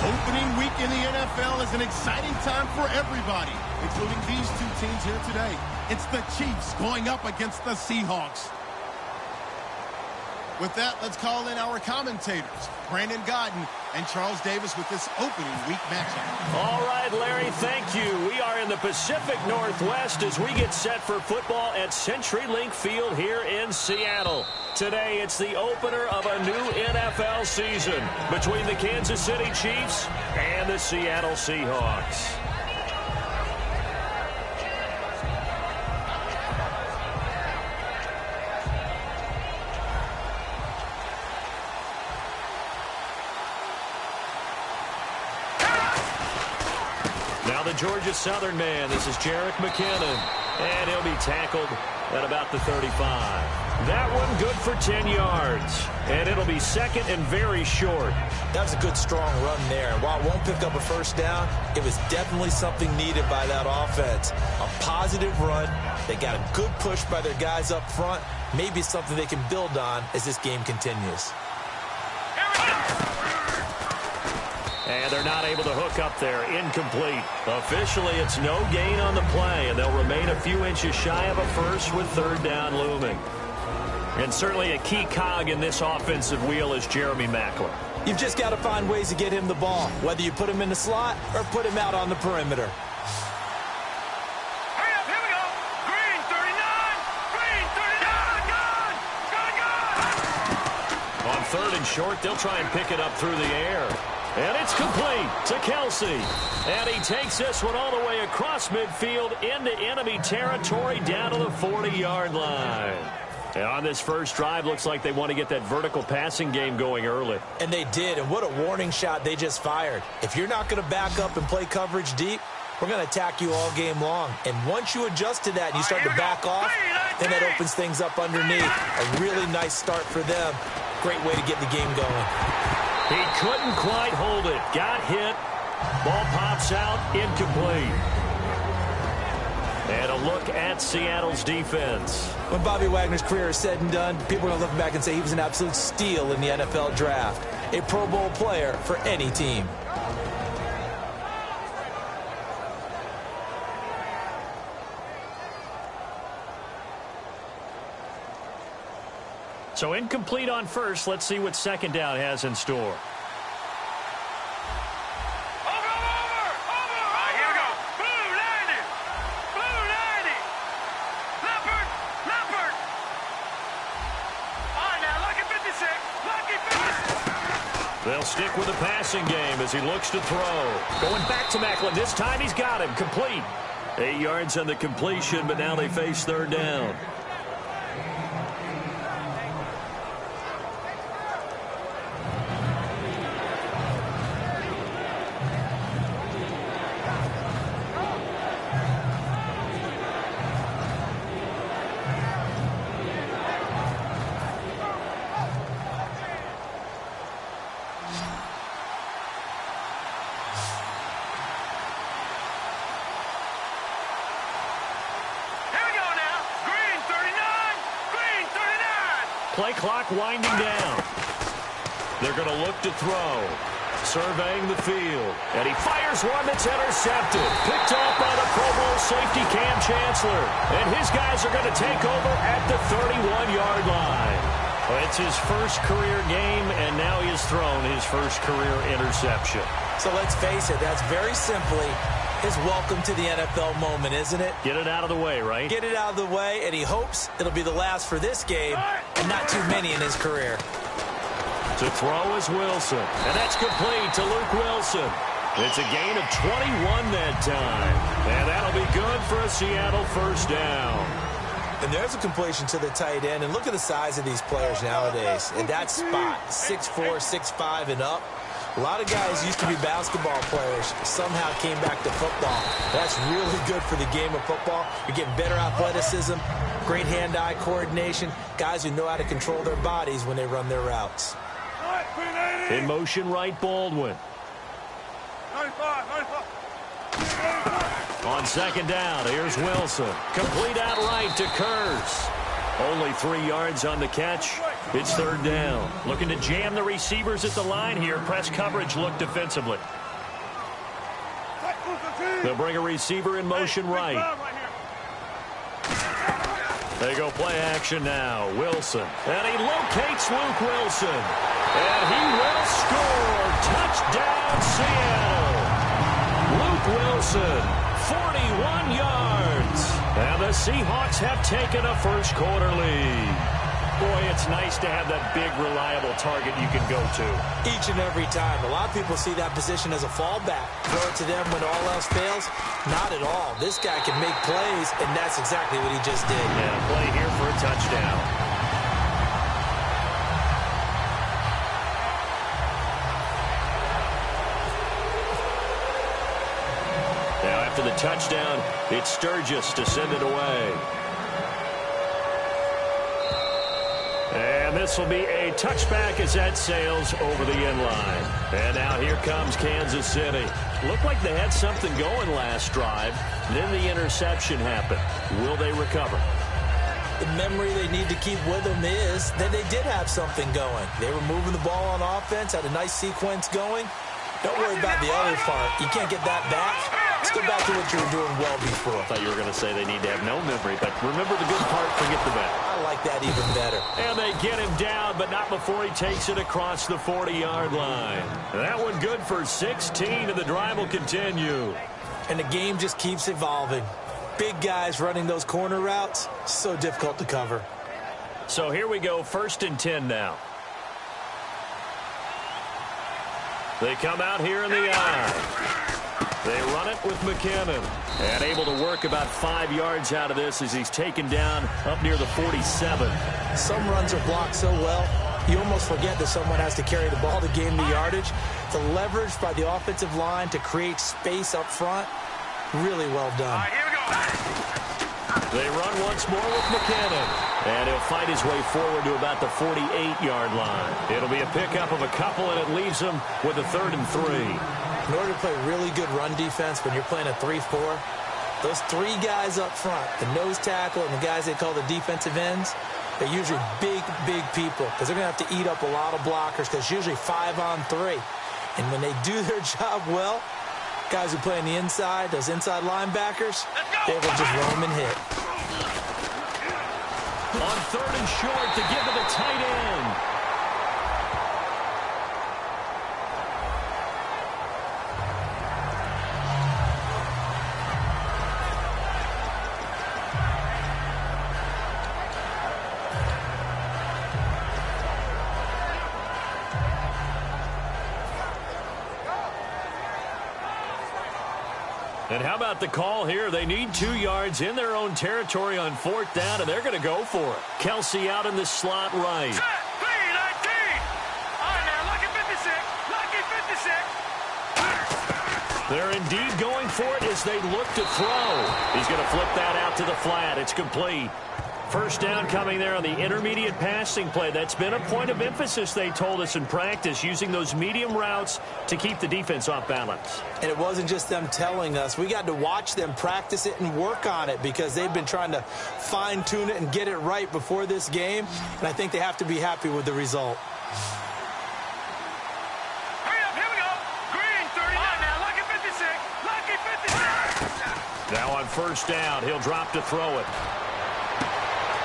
Opening week in the NFL is an exciting time for everybody, including these two teams here today. It's the Chiefs going up against the Seahawks. With that, let's call in our commentators, Brandon Godden and Charles Davis, with this opening week matchup. All right, Larry, thank you. We are in the Pacific Northwest as we get set for football at CenturyLink Field here in Seattle. Today, it's the opener of a new NFL season between the Kansas City Chiefs and the Seattle Seahawks. Now the Georgia Southern man, this is Jerick McKinnon, and he'll be tackled at about the 35. That one good for 10 yards, and it'll be second and very short. That was a good, strong run there. And while it won't pick up a first down, it was definitely something needed by that offense. A positive run. They got a good push by their guys up front. Maybe something they can build on as this game continues. And they're not able to hook up there. Incomplete. Officially, it's no gain on the play, and they'll remain a few inches shy of a first with third down looming. And certainly a key cog in this offensive wheel is Jeremy Maclin. You've just got to find ways to get him the ball, whether you put him in the slot or put him out on the perimeter. Hurry up, here we go. Green, 39. Green, 39. Gone. On third and short, they'll try and pick it up through the air. And it's complete to Kelsey. And he takes this one all the way across midfield into enemy territory down to the 40-yard line. And on this first drive, looks like they want to get that vertical passing game going early. And they did, and what a warning shot they just fired. If you're not going to back up and play coverage deep, we're going to attack you all game long. And once you adjust to that and you start to back off, then that opens things up underneath. A really nice start for them. Great way to get the game going. He couldn't quite hold it. Got hit. Ball pops out. Incomplete. And a look at Seattle's defense. When Bobby Wagner's career is said and done, people are going to look back and say he was an absolute steal in the NFL draft. A Pro Bowl player for any team. So incomplete on first. Let's see what second down has in store. Over. All right, here we go. Blue 90. Blue 90. Leopard. Leopard. All right, now, lucky 56. Lucky 56. They'll stick with the passing game as he looks to throw. Going back to Maclin. This time he's got him. Complete. 8 yards on the completion, but now they face third down. Play clock winding down. They're going to look to throw. Surveying the field. And he fires one that's intercepted. Picked off by the Pro Bowl safety Cam Chancellor. And his guys are going to take over at the 31-yard line. It's his first career game, and now he has thrown his first career interception. So let's face it, that's very simply his welcome to the NFL moment, isn't it? Get it out of the way, right? Get it out of the way, and he hopes it'll be the last for this game and not too many in his career. To throw is Wilson, and that's complete to Luke Wilson. It's a gain of 21 that time, and that'll be good for a Seattle first down. And there's a completion to the tight end, and look at the size of these players nowadays. In that spot, 6'4", 6'5", and up. A lot of guys used to be basketball players, somehow came back to football. That's really good for the game of football. You're getting better athleticism, great hand-eye coordination, guys who know how to control their bodies when they run their routes. In motion right, Baldwin. 95. On second down, here's Wilson. Complete out right to Kurz. Only 3 yards on the catch, It's third down. Looking to jam the receivers at the line here. Press coverage look defensively. They'll bring a receiver in motion right. They go play action now. Wilson. And he locates Luke Wilson. And he will score. Touchdown, Seattle. Luke Wilson, 41 yards. And the Seahawks have taken a first quarter lead. Boy, it's nice to have that big, reliable target you can go to. Each and every time. A lot of people see that position as a fallback. Throw it to them when all else fails. Not at all. This guy can make plays, and that's exactly what he just did. Yeah, play here for a touchdown. Now, after the touchdown, it's Sturgis to send it away. And this will be a touchback as that sails over the end line. And now here comes Kansas City. Looked like they had something going last drive. Then the interception happened. Will they recover? The memory they need to keep with them is that they did have something going. They were moving the ball on offense, had a nice sequence going. Don't worry about the other part. You can't get that back. Let's go back to what you were doing well before. I thought you were going to say they need to have no memory, but remember the good part, forget the bad. I like that even better. And they get him down, but not before he takes it across the 40-yard line. That one good for 16, and the drive will continue. And the game just keeps evolving. Big guys running those corner routes, so difficult to cover. So here we go, 1st and 10 now. They come out here in the eye. They run it with McKinnon. And able to work about 5 yards out of this as he's taken down up near the 47. Some runs are blocked so well, you almost forget that someone has to carry the ball to gain the yardage. The leverage by the offensive line to create space up front, really well done. All right, here we go. They run once more with McKinnon. And he'll fight his way forward to about the 48-yard line. It'll be a pickup of a couple, and it leaves him with a 3rd and 3. In order to play really good run defense when you're playing a 3-4, those 3 guys up front, the nose tackle and the guys they call the defensive ends, they're usually big, big people because they're going to have to eat up a lot of blockers because it's usually 5 on 3. And when they do their job well, guys who play on the inside, those inside linebackers, they will just roam and hit. On 3rd and short to give to the tight end. And how about the call here? They need 2 yards in their own territory on 4th down, and they're going to go for it. Kelsey out in the slot right. Set, 3-19. All right, now, lucky 56. Lucky 56. They're indeed going for it as they look to throw. He's going to flip that out to the flat. It's complete. 1st down coming there on the intermediate passing play. That's been a point of emphasis, they told us in practice, using those medium routes to keep the defense off balance. And it wasn't just them telling us. We got to watch them practice it and work on it because they've been trying to fine-tune it and get it right before this game. And I think they have to be happy with the result. Hurry up, here we go. Green, 39. Now, lucky 56. Lucky 56. Now on 1st down, he'll drop to throw it.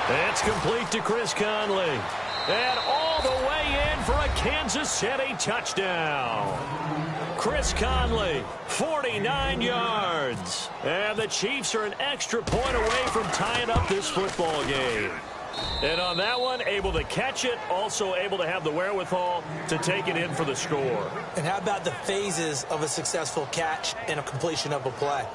It's complete to Chris Conley. And all the way in for a Kansas City touchdown. Chris Conley, 49 yards. And the Chiefs are an extra point away from tying up this football game. And on that one, able to catch it, also able to have the wherewithal to take it in for the score. And how about the phases of a successful catch and a completion of a play?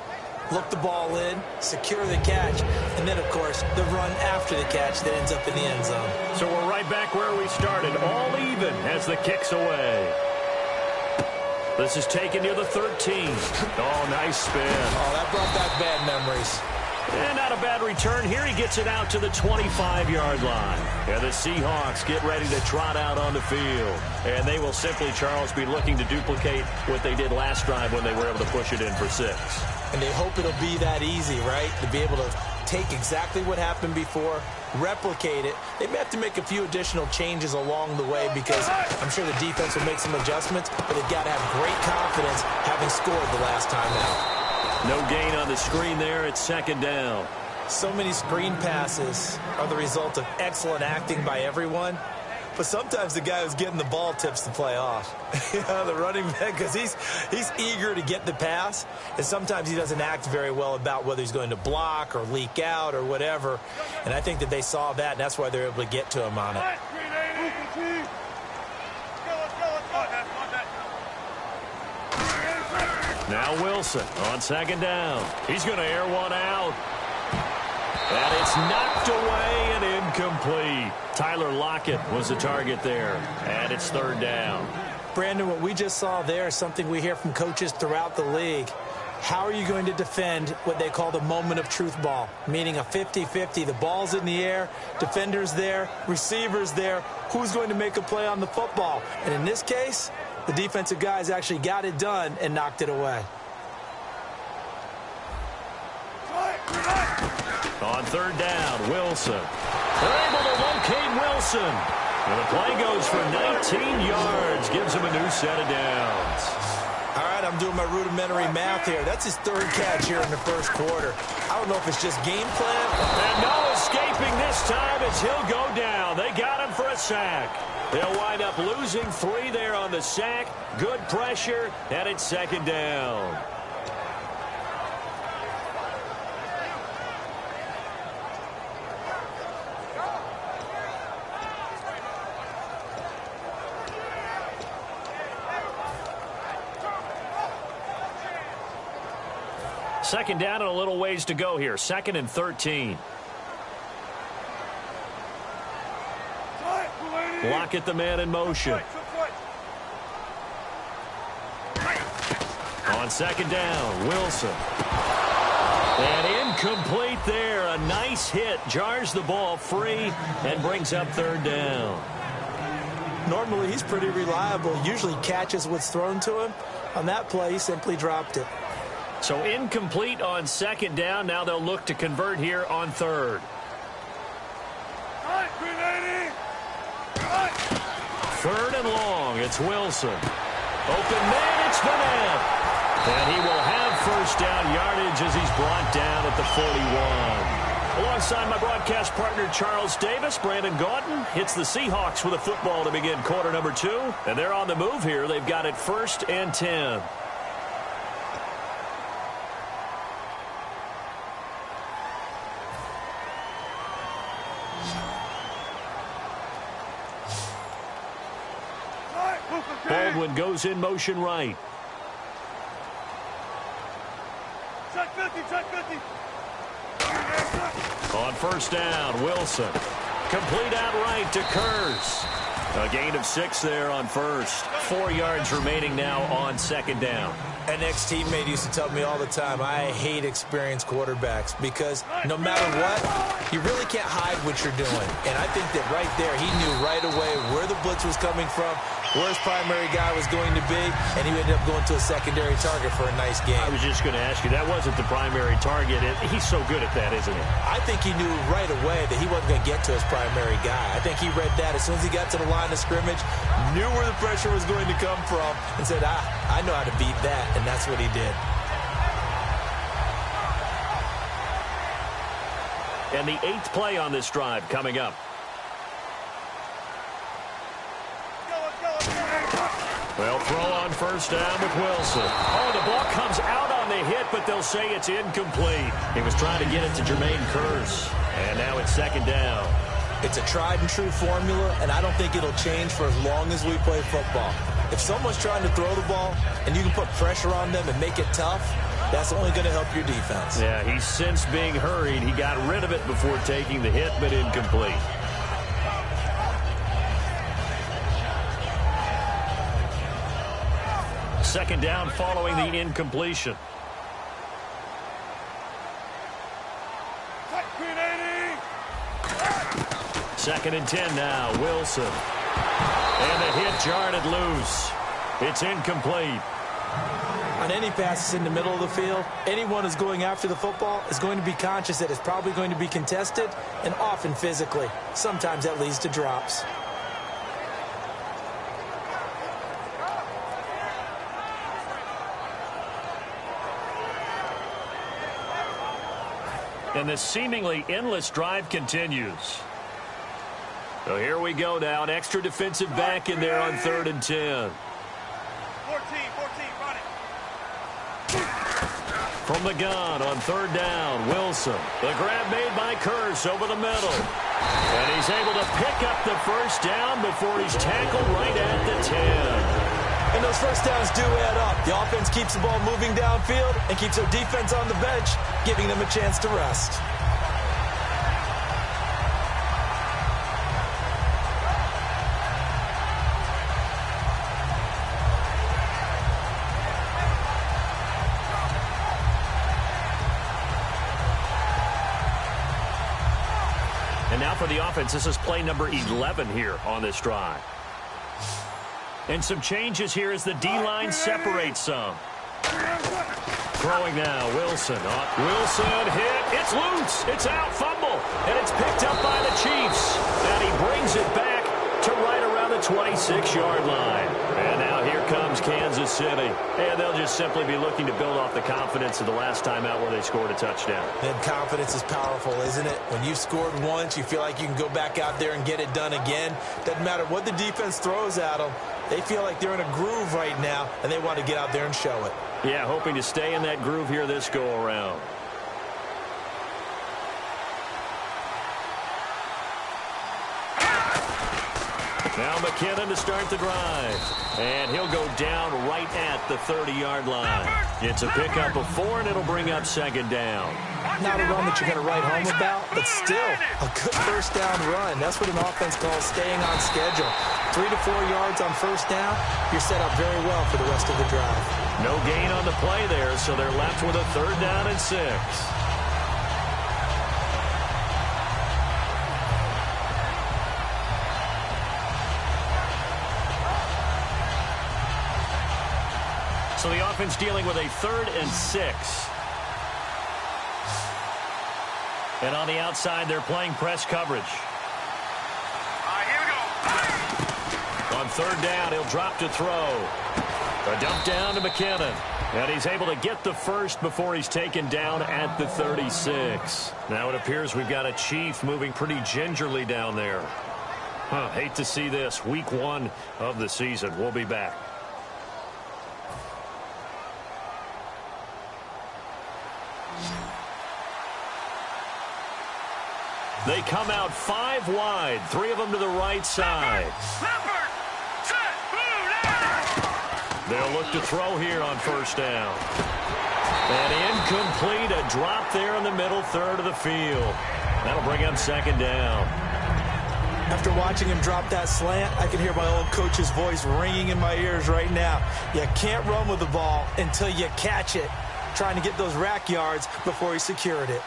Look the ball in, secure the catch, and then, of course, the run after the catch that ends up in the end zone. So we're right back where we started, all even as the kick's away. This is taken near the 13. Oh, nice spin. Oh, that brought back bad memories. And not a bad return here. He gets it out to the 25-yard line. And the Seahawks get ready to trot out on the field. And they will simply, Charles, be looking to duplicate what they did last drive when they were able to push it in for 6. And they hope it'll be that easy, right? To be able to take exactly what happened before, replicate it. They may have to make a few additional changes along the way because I'm sure the defense will make some adjustments, but they've got to have great confidence having scored the last time out. No gain on the screen there. It's second down. So many screen passes are the result of excellent acting by everyone. But sometimes the guy who's getting the ball tips the play off. The running back, because he's eager to get the pass, and sometimes he doesn't act very well about whether he's going to block or leak out or whatever. And I think that they saw that, and that's why they're able to get to him on it. Now Wilson on second down. He's going to air one out. And it's knocked away and incomplete. Tyler Lockett was the target there. And it's third down. Brandon, what we just saw there is something we hear from coaches throughout the league. How are you going to defend what they call the moment of truth ball, meaning a 50-50? The ball's in the air, defender's there, receiver's there. Who's going to make a play on the football? And in this case, the defensive guys actually got it done and knocked it away. On third down, Wilson. They're able to locate Wilson. And the play goes for 19 yards. Gives him a new set of downs. All right, I'm doing my rudimentary math here. That's his third catch here in the first quarter. I don't know if it's just game plan. And no escaping this time as he'll go down. They got him for a sack. They'll wind up losing 3 there on the sack. Good pressure, and it's second down. Second down and a little ways to go here. 2nd and 13. Lockett the man in motion. On second down, Wilson. And incomplete there. A nice hit. Jars the ball free and brings up third down. Normally, he's pretty reliable. Usually catches what's thrown to him. On that play, he simply dropped it. So incomplete on second down. Now they'll look to convert here on third. Third and long. It's Wilson. Open man. It's Vanette. And he will have first down yardage as he's brought down at the 41. Alongside my broadcast partner, Charles Davis, Brandon Gaudin hits the Seahawks with a football to begin quarter number 2. And they're on the move here. They've got it 1st and 10. Baldwin goes in motion right. Check 50, check 50. On first down, Wilson. Complete out right to Kurz. A gain of 6 there on first. 4 yards remaining now on second down. An ex-teammate used to tell me all the time, I hate experienced quarterbacks because no matter what, you really can't hide what you're doing. And I think that right there, he knew right away where the blitz was coming from, where his primary guy was going to be, and he ended up going to a secondary target for a nice game. I was just going to ask you, that wasn't the primary target. He's so good at that, isn't he? I think he knew right away that he wasn't going to get to his primary guy. I think he read that as soon as he got to the line of scrimmage, knew where the pressure was going to come from, and said, I know how to beat that, and that's what he did. And the 8th play on this drive coming up. Well, throw on first down with Wilson. Oh, the ball comes out on the hit, but they'll say it's incomplete. He was trying to get it to Jermaine Kurz. And now it's second down. It's a tried-and-true formula, and I don't think it'll change for as long as we play football. If someone's trying to throw the ball and you can put pressure on them and make it tough, that's only going to help your defense. Yeah, he's since being hurried. He got rid of it before taking the hit, but incomplete. Second down following the incompletion. Second and 10 now, Wilson. And the hit jarred it loose. It's incomplete. On any passes in the middle of the field, anyone who's going after the football is going to be conscious that it's probably going to be contested and often physically. Sometimes that leads to drops. And this seemingly endless drive continues. So here we go now. An extra defensive back in there on 3rd and 10. 14, run it. From the gun on 3rd down, Wilson. The grab made by Kearse over the middle. And he's able to pick up the first down before he's tackled right at the 10. And those first downs do add up. The offense keeps the ball moving downfield and keeps their defense on the bench, giving them a chance to rest. And now for the offense, this is play number 11 here on this drive. And some changes here as the D-line separates some. Throwing now, Wilson. Wilson hit. It's loose. It's out. Fumble. And it's picked up by the Chiefs. And he brings it back to right around the 26-yard line. And now here comes Kansas City. And they'll just simply be looking to build off the confidence of the last time out where they scored a touchdown. And confidence is powerful, isn't it? When you scored once, you feel like you can go back out there and get it done again. Doesn't matter what the defense throws at them. They feel like they're in a groove right now, and they want to get out there and show it. Yeah, hoping to stay in that groove here this go-around. Now McKinnon to start the drive. And he'll go down right at the 30-yard line. It's a pickup of 4, and it'll bring up 2nd down. Not a run that you're going to write home about, but still a good first down run. That's what an offense calls staying on schedule. 3 to 4 yards on first down, you're set up very well for the rest of the drive. No gain on the play there, so they're left with a 3rd down and 6. So the offense dealing with a 3rd and 6. And on the outside, they're playing press coverage. Here we go. On 3rd down, he'll drop to throw. A dump down to McKinnon. And he's able to get the first before he's taken down at the 36. Now it appears we've got a Chief moving pretty gingerly down there. Hate to see this. Week 1 of the season. We'll be back. They come out 5 wide, 3 of them to the right side. They'll look to throw here on first down. And incomplete, a drop there in the middle third of the field. That'll bring up 2nd down. After watching him drop that slant, I can hear my old coach's voice ringing in my ears right now. You can't run with the ball until you catch it. Trying to get those rack yards before he secured it.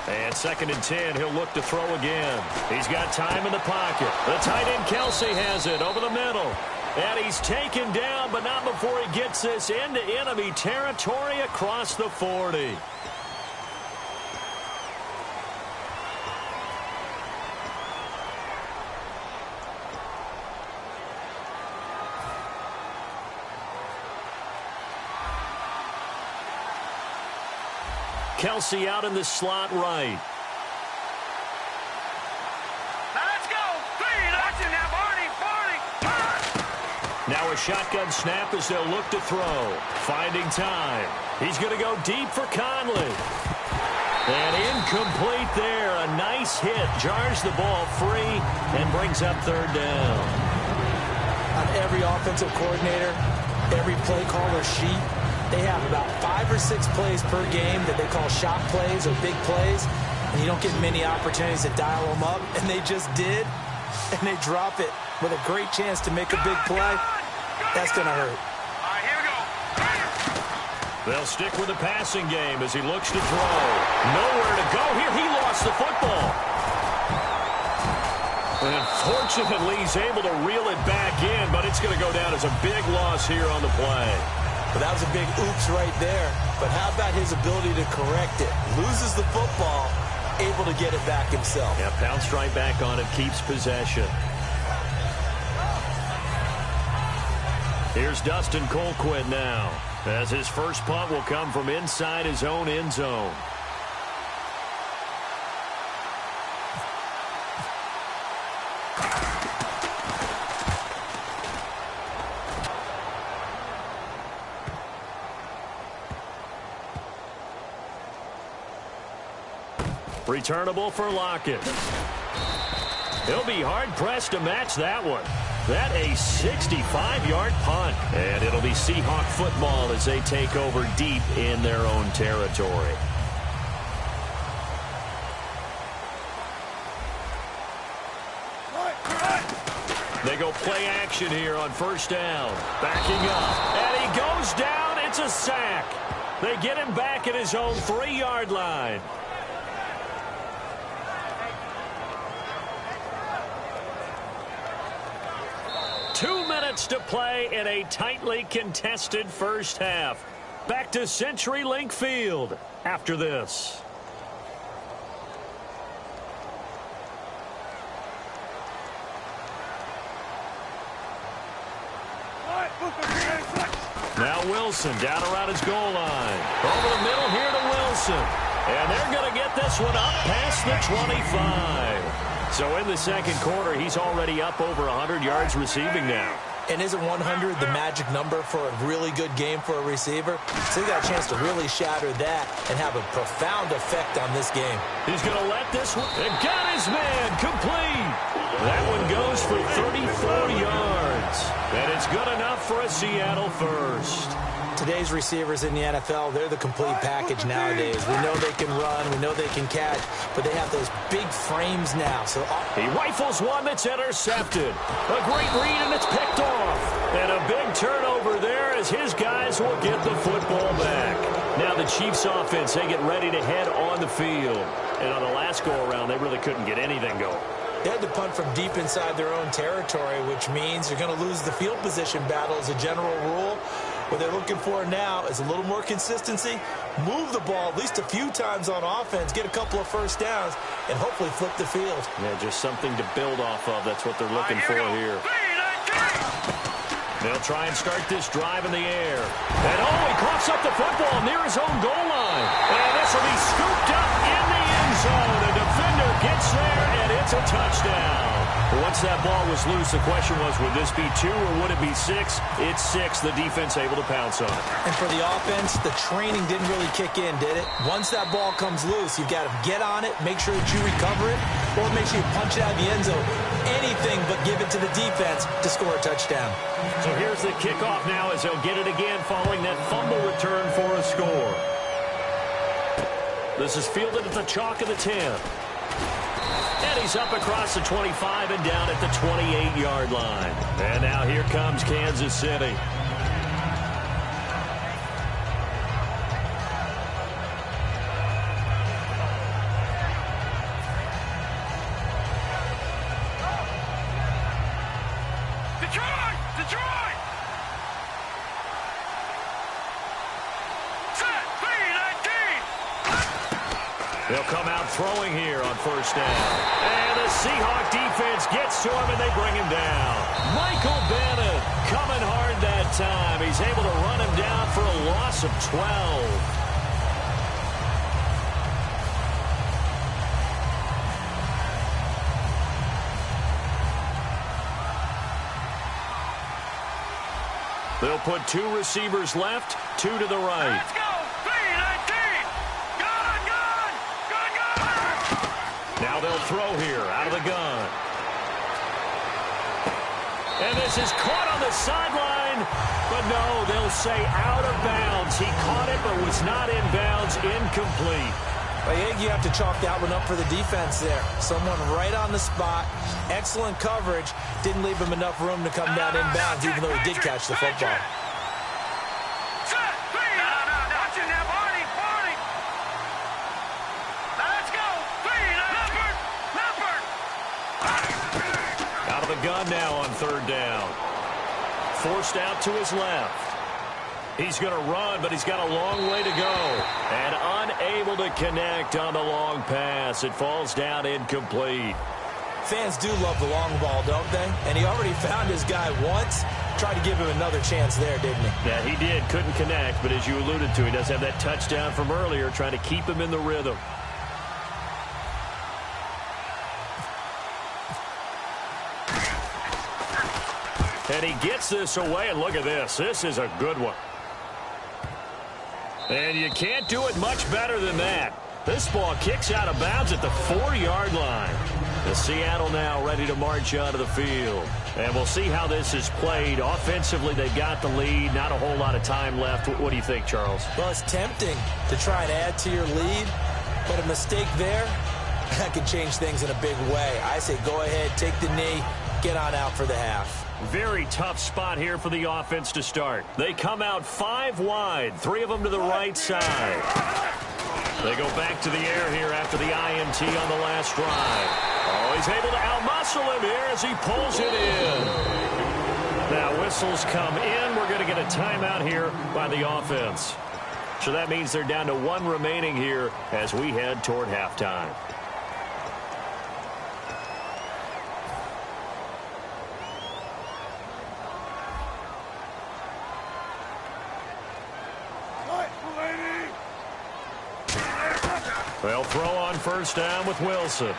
And 2nd and 10, he'll look to throw again. He's got time in the pocket. The tight end Kelsey has it over the middle. And he's taken down, but not before he gets this into enemy territory across the 40. Kelsey out in the slot right. Now let's go. 3. Watch it now, Barney. Now a shotgun snap as they'll look to throw. Finding time. He's going to go deep for Conley. And incomplete there. A nice hit. Jars the ball free and brings up 3rd down. On every offensive coordinator, every play caller sheet, they have about 5 or 6 plays per game that they call shot plays or big plays, and you don't get many opportunities to dial them up, and they just did, and they drop it with a great chance to make a big play. That's going to hurt. All right, here we go. They'll stick with the passing game as he looks to throw. Nowhere to go here. He lost the football. And unfortunately, he's able to reel it back in, but it's going to go down as a big loss here on the play. Well, that was a big oops right there. But how about his ability to correct it? Loses the football, able to get it back himself. Yeah, pounced right back on it, keeps possession. Here's Dustin Colquitt now, as his first punt will come from inside his own end zone. Returnable for Lockett. He'll be hard-pressed to match that one. That a 65-yard punt. And it'll be Seahawk football as they take over deep in their own territory. They go play action here on first down. Backing up. And he goes down. It's a sack. They get him back at his own 3-yard line. To play in a tightly contested first half. Back to CenturyLink Field after this. Now Wilson down around his goal line. Over the middle here to Wilson. And they're going to get this one up past the 25. So in the second quarter, he's already up over 100 yards receiving now. And isn't 100 the magic number for a really good game for a receiver? So he got a chance to really shatter that and have a profound effect on this game. He's going to let this one. And got his man complete. That one goes for 34 yards. And it's good enough for a Seattle first. Today's receivers in the NFL, they're the complete package nowadays. We know they can run, we know they can catch, but they have those big frames now. So he rifles one that's intercepted. A great read, and it's picked off. And a big turnover there as his guys will get the football back. Now the Chiefs offense, they get ready to head on the field. And on the last go-around, they really couldn't get anything going. They had to punt from deep inside their own territory, which means you're going to lose the field position battle as a general rule. What they're looking for now is a little more consistency, move the ball at least a few times on offense, get a couple of first downs, and hopefully flip the field. Yeah, just something to build off of. That's what they're looking for here. They'll try and start this drive in the air. And he coughs up the football near his own goal line. And this will be scooped up in the end zone. A defender gets there, and it's a touchdown. Once that ball was loose, the question was, would this be 2 or would it be 6? It's 6. The defense able to pounce on it. And for the offense, the training didn't really kick in, did it? Once that ball comes loose, you've got to get on it, make sure that you recover it, or make sure you punch it out of the end zone. Anything but give it to the defense to score a touchdown. So here's the kickoff now as they'll get it again following that fumble return for a score. This is fielded at the chalk of the 10. And he's up across the 25 and down at the 28-yard line. And now here comes Kansas City. Detroit! Detroit! Set! They'll come out throwing here on first down. And the Seahawk defense gets to him, and they bring him down. Michael Bennett coming hard that time. He's able to run him down for a loss of 12. They'll put 2 receivers left, 2 to the right. Let's go! 3-19! Gun! Gun! Gun! Gun! Now they'll throw here out of the gun. And this is caught on the sideline. But no, they'll say out of bounds. He caught it but was not in bounds. Incomplete. I think you have to chalk that one up for the defense there. Someone right on the spot. Excellent coverage. Didn't leave him enough room to come down inbounds, even though he did catch the football. Set! 3! No! run now on third down. Forced out to his left. He's going to run, but he's got a long way to go. And unable to connect on the long pass. It falls down incomplete. Fans do love the long ball, don't they? And he already found his guy once. Tried to give him another chance there, didn't he? Yeah, he did. Couldn't connect, but as you alluded to, he does have that touchdown from earlier, trying to keep him in the rhythm. And he gets this away, and look at this. This is a good one. And you can't do it much better than that. This ball kicks out of bounds at the 4-yard line. The Seattle now ready to march onto the field. And we'll see how this is played. Offensively, they've got the lead. Not a whole lot of time left. What do you think, Charles? Well, it's tempting to try and add to your lead, but a mistake there, that could change things in a big way. I say go ahead, take the knee, get on out for the half. Very tough spot here for the offense to start. They come out 5 wide, 3 of them to the right side. They go back to the air here after the INT on the last drive. Oh, he's able to outmuscle him here as he pulls it in. Now whistles come in. We're going to get a timeout here by the offense. So that means they're down to 1 remaining here as we head toward halftime. They'll throw on first down with Wilson.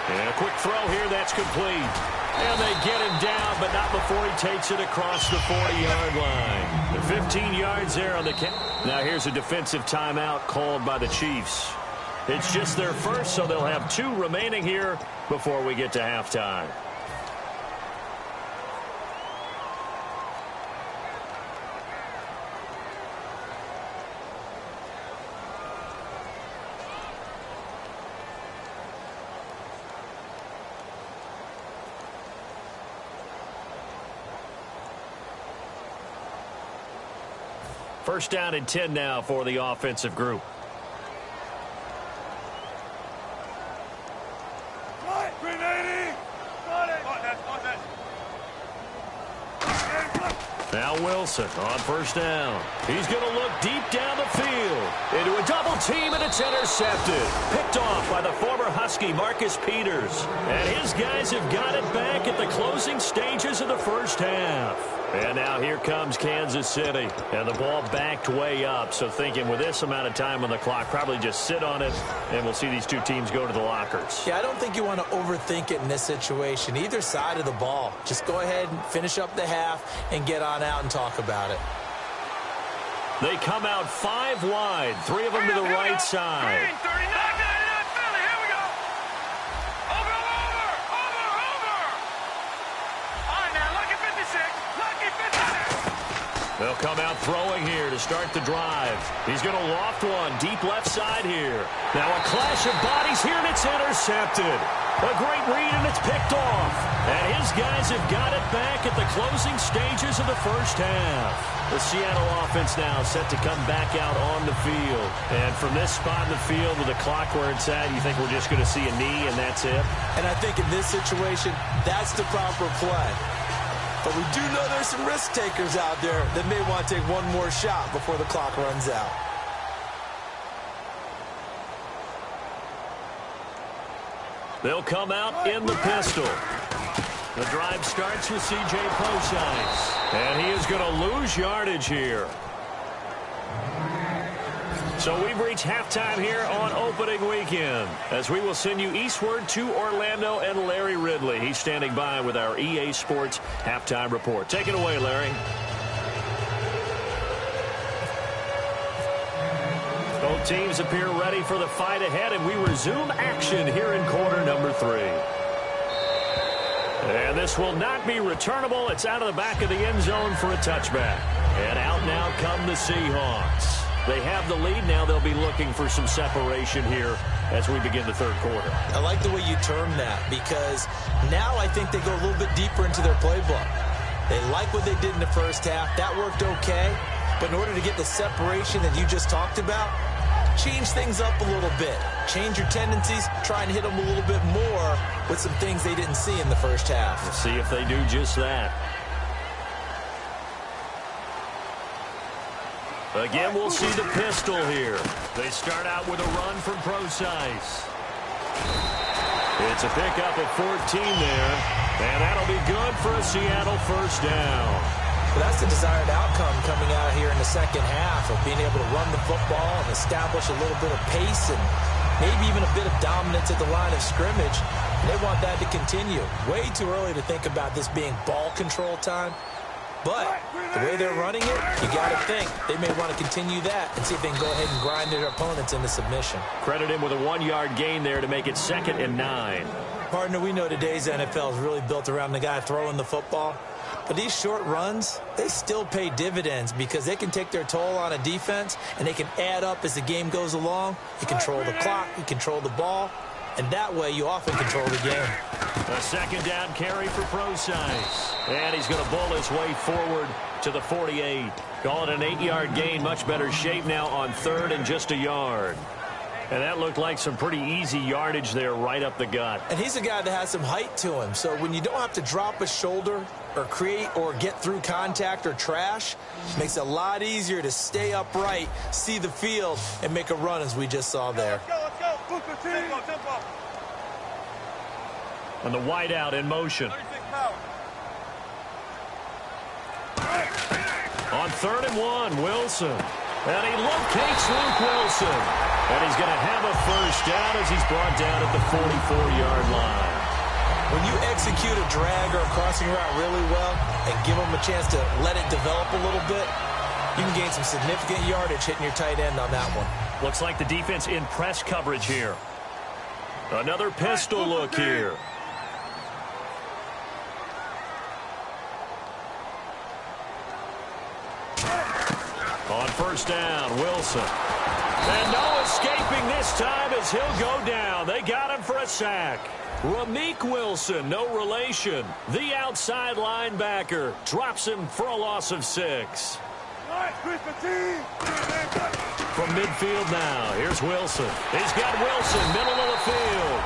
And a quick throw here, that's complete. And they get him down, but not before he takes it across the 40-yard line. The 15 yards there on the count. Now here's a defensive timeout called by the Chiefs. It's just their first, so they'll have 2 remaining here before we get to halftime. First down and 10 now for the offensive group. Now Wilson on first down. He's going to look deep down the field. Into a double team, and it's intercepted. Picked off by the former Husky, Marcus Peters. And his guys have got it back at the closing stages of the first half. And now here comes Kansas City. And the ball backed way up. So thinking with this amount of time on the clock, probably just sit on it, and we'll see these 2 teams go to the lockers. Yeah, I don't think you want to overthink it in this situation. Either side of the ball. Just go ahead and finish up the half and get on out and talk about it. They come out 5 wide, 3 of them to the right side. They'll come out throwing here to start the drive. He's going to loft one deep left side here. Now a clash of bodies here, and it's intercepted. A great read, and it's picked off. And his guys have got it back at the closing stages of the first half. The Seattle offense now set to come back out on the field. And from this spot in the field with the clock where it's at, you think we're just going to see a knee and that's it? And I think in this situation, that's the proper play. But we do know there's some risk takers out there that may want to take one more shot before the clock runs out. They'll come out in the pistol. The drive starts with C.J. Posice. And he is going to lose yardage here. So we've reached halftime here on opening weekend, as we will send you eastward to Orlando and Larry Ridley. He's standing by with our EA Sports halftime report. Take it away, Larry. Both teams appear ready for the fight ahead, and we resume action here in quarter number 3. And this will not be returnable. It's out of the back of the end zone for a touchback. And out now come the Seahawks. They have the lead. Now they'll be looking for some separation here as we begin the third quarter. I like the way you term that, because now I think they go a little bit deeper into their playbook. They like what they did in the first half. That worked okay. But in order to get the separation that you just talked about, change things up a little bit. Change your tendencies, try and hit them a little bit more with some things they didn't see in the first half. We'll see if they do just that. Again, we'll see the pistol here. They start out with a run from Procise. It's a pickup of 14 there, and that'll be good for a Seattle first down. Well, that's the desired outcome coming out here in the second half of being able to run the football and establish a little bit of pace and maybe even a bit of dominance at the line of scrimmage. And they want that to continue. Way too early to think about this being ball control time. But the way they're running it, you got to think they may want to continue that and see if they can go ahead and grind their opponents into submission. Credit him with a 1-yard gain there to make it 2nd and 9. Partner, we know today's NFL is really built around the guy throwing the football. But these short runs, they still pay dividends because they can take their toll on a defense and they can add up as the game goes along. You control the clock, you control the ball, and that way you often control the game. A 2nd down carry for Procise. And he's going to bull his way forward to the 48. Call it an 8-yard gain. Much better shape now on 3rd and just a yard. And that looked like some pretty easy yardage there right up the gut. And he's a guy that has some height to him. So when you don't have to drop a shoulder or create or get through contact or trash, it makes it a lot easier to stay upright, see the field, and make a run as we just saw there. Let's go. Tempo, tempo. And the wideout in motion. 36 power. On 3rd and 1, Wilson. And he locates Luke Wilson. And he's going to have a first down as he's brought down at the 44-yard line. When you execute a drag or a crossing route really well and give them a chance to let it develop a little bit, you can gain some significant yardage hitting your tight end on that one. Looks like the defense in press coverage here. Another pistol look here. On 1st down, Wilson. And no escaping this time as he'll go down. They got him for a sack. Rameek Wilson, no relation. The outside linebacker drops him for a loss of 6. From midfield now, here's Wilson. He's got Wilson, middle of the field.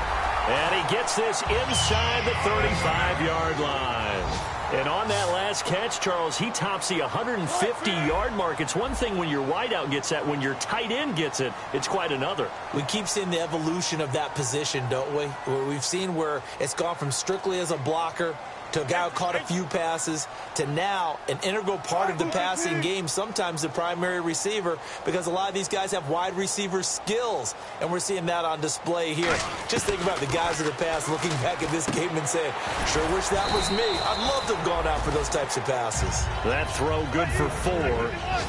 And he gets this inside the 35-yard line. And on that last catch, Charles, he tops the 150-yard mark. It's one thing when your wideout gets that. When your tight end gets it, it's quite another. We keep seeing the evolution of that position, don't we? We've seen where it's gone from strictly as a blocker to a guy who caught a few passes to now an integral part of the passing game, sometimes the primary receiver, because a lot of these guys have wide receiver skills, and we're seeing that on display here. Just think about the guys of the past looking back at this game and saying, sure wish that was me. I'd love to have gone out for those types of passes. That throw good for 4.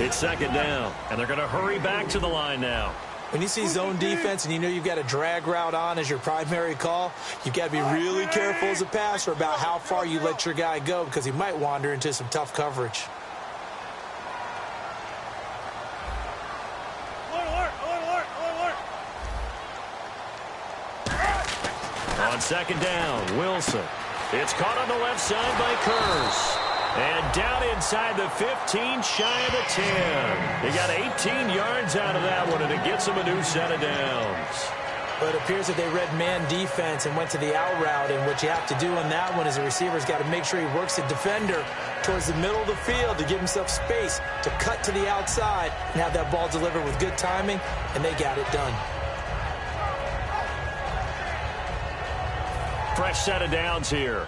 It's 2nd down, and they're going to hurry back to the line now. When you see zone defense and you know you've got a drag route on as your primary call, you've got to be really careful as a passer about how far you let your guy go because he might wander into some tough coverage. On 2nd down, Wilson. It's caught on the left side by Kurz. And down inside the 15, shy of the 10. He got 18 yards out of that one, and it gets him a new set of downs. But it appears that they read man defense and went to the out route, and what you have to do on that one is the receiver's got to make sure he works the defender towards the middle of the field to give himself space to cut to the outside and have that ball delivered with good timing, and they got it done. Fresh set of downs here.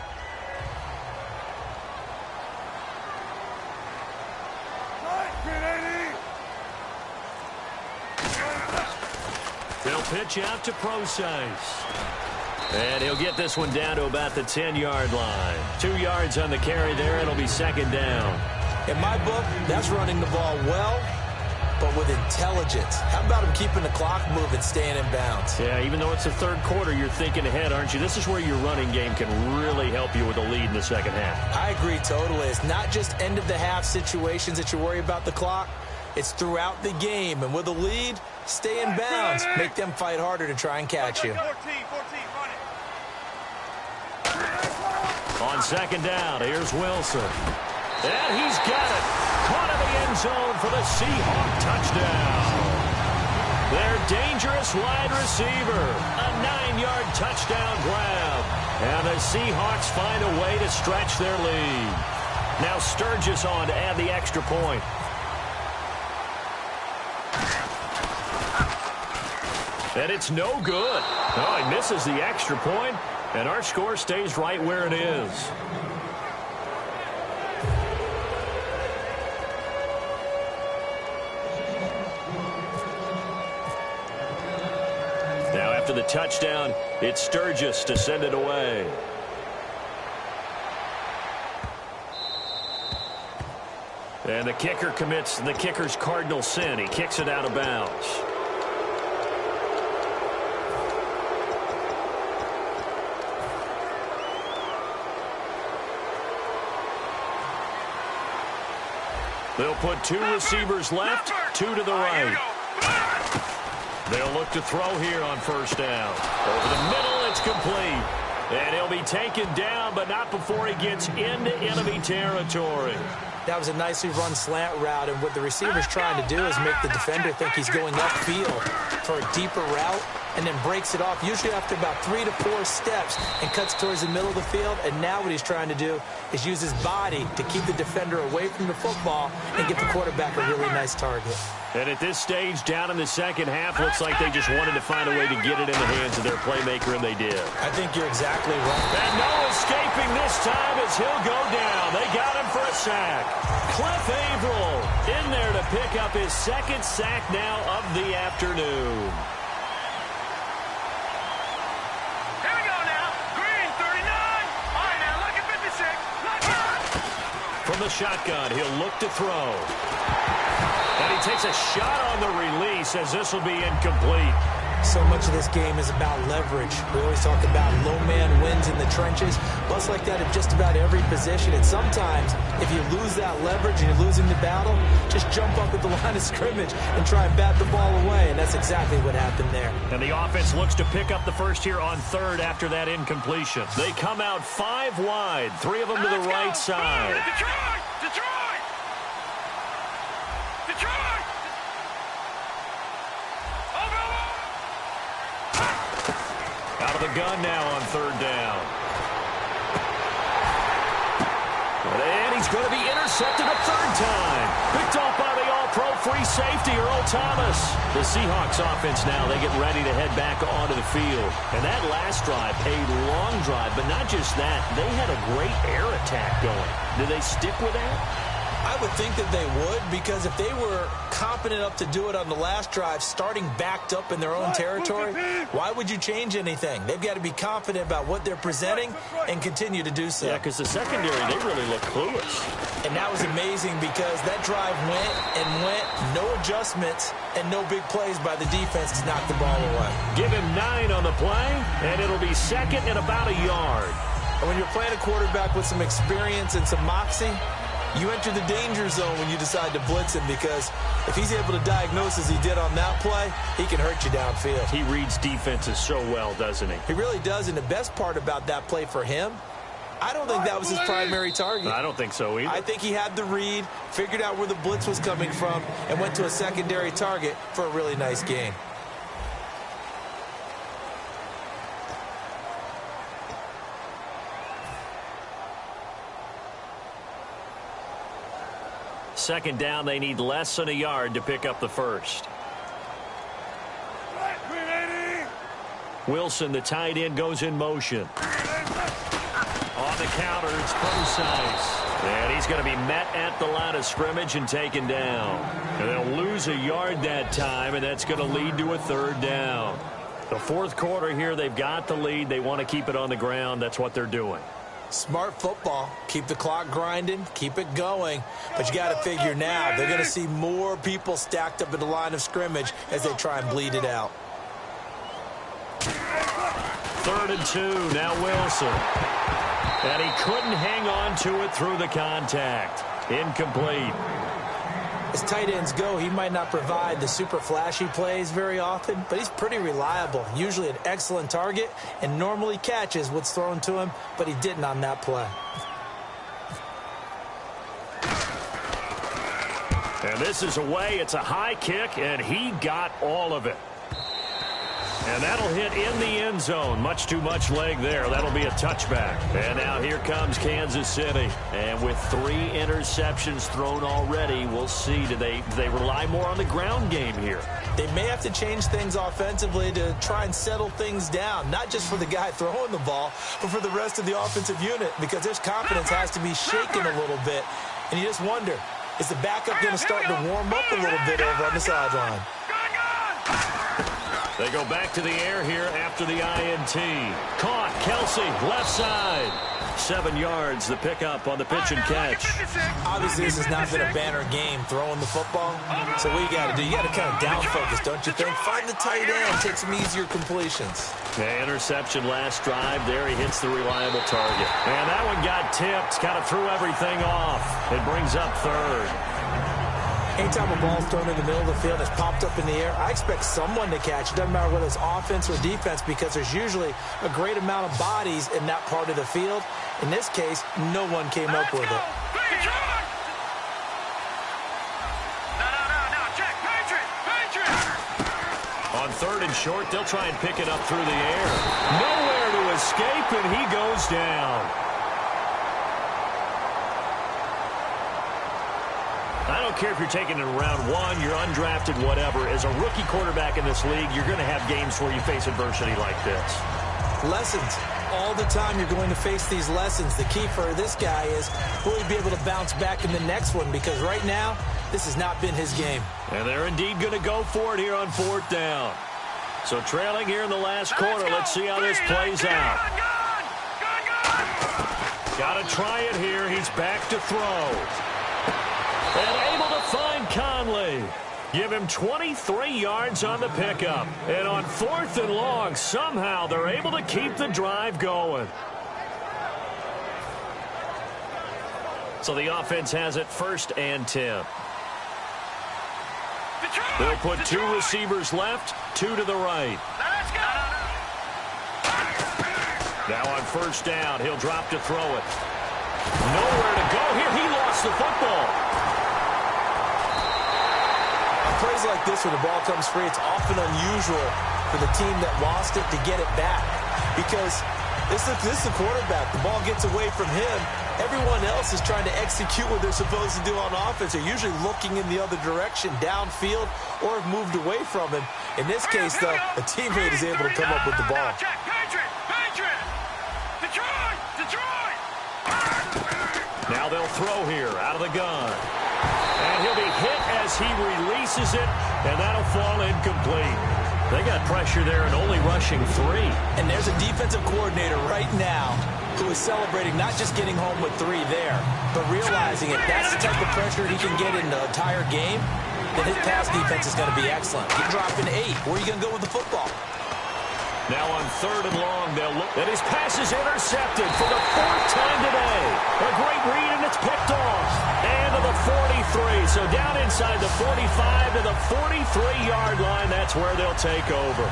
They'll pitch out to Procise. And he'll get this one down to about the 10-yard line. 2 yards on the carry there. It'll be 2nd down. In my book, that's running the ball well, but with intelligence. How about him keeping the clock moving, staying in bounds? Yeah, even though it's the 3rd quarter, you're thinking ahead, aren't you? This is where your running game can really help you with a lead in the 2nd half. I agree totally. It's not just end-of-the-half situations that you worry about the clock. It's throughout the game. And with a lead, stay in bounds. Make them fight harder to try and catch you. 14, run it. On 2nd down, here's Wilson. And he's got it. Caught in the end zone for the Seahawk touchdown. Their dangerous wide receiver. A 9-yard touchdown grab. And the Seahawks find a way to stretch their lead. Now Sturgis on to add the extra point. And it's no good. Oh, he misses the extra point, and our score stays right where it is. Now after the touchdown, it's Sturgis to send it away. And the kicker commits the kicker's cardinal sin. He kicks it out of bounds. They'll put 2 receivers left, 2 to the right. They'll look to throw here on first down. Over the middle, it's complete. And he'll be taken down, but not before he gets into enemy territory. That was a nicely run slant route, and what the receiver's trying to do is make the defender think he's going upfield for a deeper route, and then breaks it off, usually after about 3 to 4 steps, and cuts towards the middle of the field. And now what he's trying to do is use his body to keep the defender away from the football and get the quarterback a really nice target. And at this stage, down in the second half, looks like they just wanted to find a way to get it in the hands of their playmaker, and they did. I think you're exactly right. And no escaping this time as he'll go down. They got him for a sack. Cliff Averill in there to pick up his second sack now of the afternoon. Here we go now. Green, 39. All right, now look at 56. Look at. From the shotgun, he'll look to throw. And he takes a shot on the release as this will be incomplete. So much of this game is about leverage. We always talk about low man wins in the trenches. Well, it's like that in just about every position. And sometimes, if you lose that leverage and you're losing the battle, just jump up at the line of scrimmage and try and bat the ball away. And that's exactly what happened there. And the offense looks to pick up the first here on third after that incompletion. They come out 5 wide, 3 of them to the right side. Detroit! Detroit! Detroit! Out of the gun now on third down. And he's going to be intercepted a third time. Picked off by the all-pro free safety, Earl Thomas. The Seahawks offense now, they get ready to head back onto the field. And that last drive, a long drive, but not just that. They had a great air attack going. Do they stick with that? I would think that they would, because if they were competent enough to do it on the last drive, starting backed up in their own territory, why would you change anything? They've got to be confident about what they're presenting and continue to do so. Yeah, because the secondary, they really look clueless. And that was amazing because that drive went and went, no adjustments and no big plays by the defense to knock the ball away. Give him 9 on the play, and it'll be second and about a yard. And when you're playing a quarterback with some experience and some moxie, you enter the danger zone when you decide to blitz him, because if he's able to diagnose as he did on that play, he can hurt you downfield. He reads defenses so well, doesn't he? He really does, and the best part about that play for him, I don't think that was his primary target. I don't think so either. I think he had the read, figured out where the blitz was coming from, and went to a secondary target for a really nice gain. Second down, they need less than a yard to pick up the first. Wilson, the tight end, goes in motion. On the counter, it's Procise. And he's going to be met at the line of scrimmage and taken down. And they'll lose a yard that time, and that's going to lead to a third down. The fourth quarter here, they've got the lead. They want to keep it on the ground. That's what they're doing. Smart football. Keep the clock grinding, keep it going. But you got to figure now, they're going to see more people stacked up at the line of scrimmage as they try and bleed it out. 3rd and 2, now Wilson. And he couldn't hang on to it through the contact. Incomplete. As tight ends go, he might not provide the super flashy plays very often, but he's pretty reliable. Usually an excellent target and normally catches what's thrown to him, but he didn't on that play. And this is away. It's a high kick, and he got all of it. And that'll hit in the end zone. Much too much leg there. That'll be a touchback. And now here comes Kansas City. And with 3 interceptions thrown already, we'll see. Do they rely more on the ground game here? They may have to change things offensively to try and settle things down, not just for the guy throwing the ball, but for the rest of the offensive unit, because their confidence has to be shaken a little bit. And you just wonder, is the backup going to start to warm up a little bit over on the sideline? They go back to the air here after the INT. Caught, Kelsey, left side. 7 yards, the pickup on the pitch and catch. Obviously, this has not been a banner game throwing the football. So what you got to do, you got to kind of down focus, don't you think? Find the tight end, take some easier completions. Yeah, interception last drive. There he hits the reliable target. And that one got tipped, kind of threw everything off. It brings up 3rd. Anytime a ball's thrown in the middle of the field that's popped up in the air, I expect someone to catch. It doesn't matter whether it's offense or defense, because there's usually a great amount of bodies in that part of the field. In this case, no one came up with it. On 3rd and short, they'll try and pick it up through the air. Nowhere to escape, and he goes down. I don't care if you're taking it in round 1, you're undrafted, whatever. As a rookie quarterback in this league, you're going to have games where you face adversity like this. Lessons. All the time you're going to face these lessons. The key for this guy is, will he be able to bounce back in the next one? Because right now, this has not been his game. And they're indeed going to go for it here on 4th down. So trailing here in the last quarter. Let's see how this plays out. Got to try it here. He's back to throw. And able to find Conley. Give him 23 yards on the pickup. And on 4th and long, somehow they're able to keep the drive going. So the offense has it 1st and 10. They'll put 2 receivers left, 2 to the right. Now on 1st down, he'll drop to throw it. Nowhere to go here. He lost the football. Plays like this where the ball comes free, it's often unusual for the team that lost it to get it back, because this is the quarterback. The ball gets away from him. Everyone else is trying to execute what they're supposed to do on offense. They're usually looking in the other direction, downfield, or have moved away from him. In this case, though, a teammate is able to come up with the ball. Now they'll throw here out of the gun. And he'll be hit as he releases it, and that'll fall incomplete. They got pressure there and only rushing 3. And there's a defensive coordinator right now who is celebrating not just getting home with 3 there, but realizing if that's the type of pressure he can get in the entire game, then his pass defense is going to be excellent. You're dropping 8. Where are you going to go with the football? Now on 3rd and long, they'll look. And his pass is intercepted for the 4th time today. A great read, and it's picked off. And to the 43. So down inside the 45 to the 43-yard line. That's where they'll take over.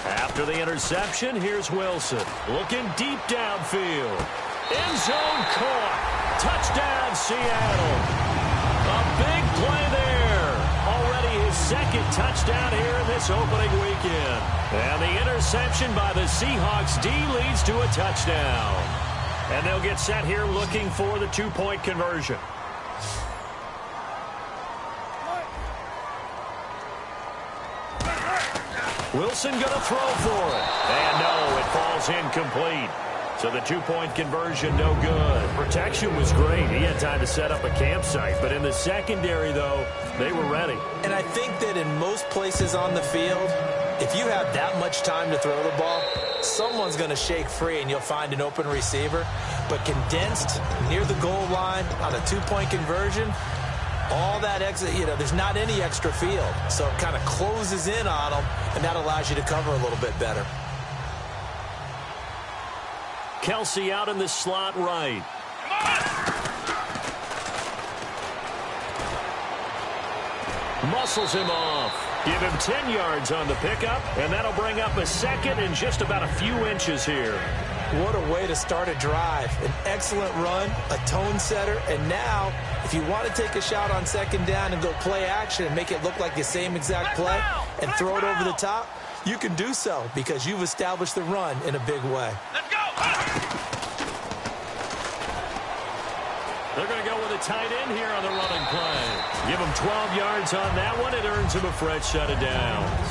After the interception, here's Wilson. Looking deep downfield. End zone caught. Touchdown, Seattle. A big play there. Already his 2nd touchdown here in this opening weekend. And the interception by the Seahawks D leads to a touchdown. And they'll get set here looking for the 2-point conversion. Wilson going to throw for it. And no, it falls incomplete. So the 2-point conversion, no good. Protection was great. He had time to set up a campsite. But in the secondary, though, they were ready. And I think that in most places on the field, if you have that much time to throw the ball, someone's going to shake free and you'll find an open receiver. But condensed near the goal line on a 2-point conversion, all that exit, there's not any extra field. So it kind of closes in on them, and that allows you to cover a little bit better. Kelce out in the slot right. Muscles him off. Give him 10 yards on the pickup, and that'll bring up a second and just about a few inches here. What a way to start a drive. An excellent run, a tone setter, and now if you want to take a shot on second down and go play action and make it look like the same exact play and throw it over the top, you can do so because you've established the run in a big way. Let's go! They're going to go with a tight end here on the running play. Give him 12 yards on that one. It earns him a fresh set of downs.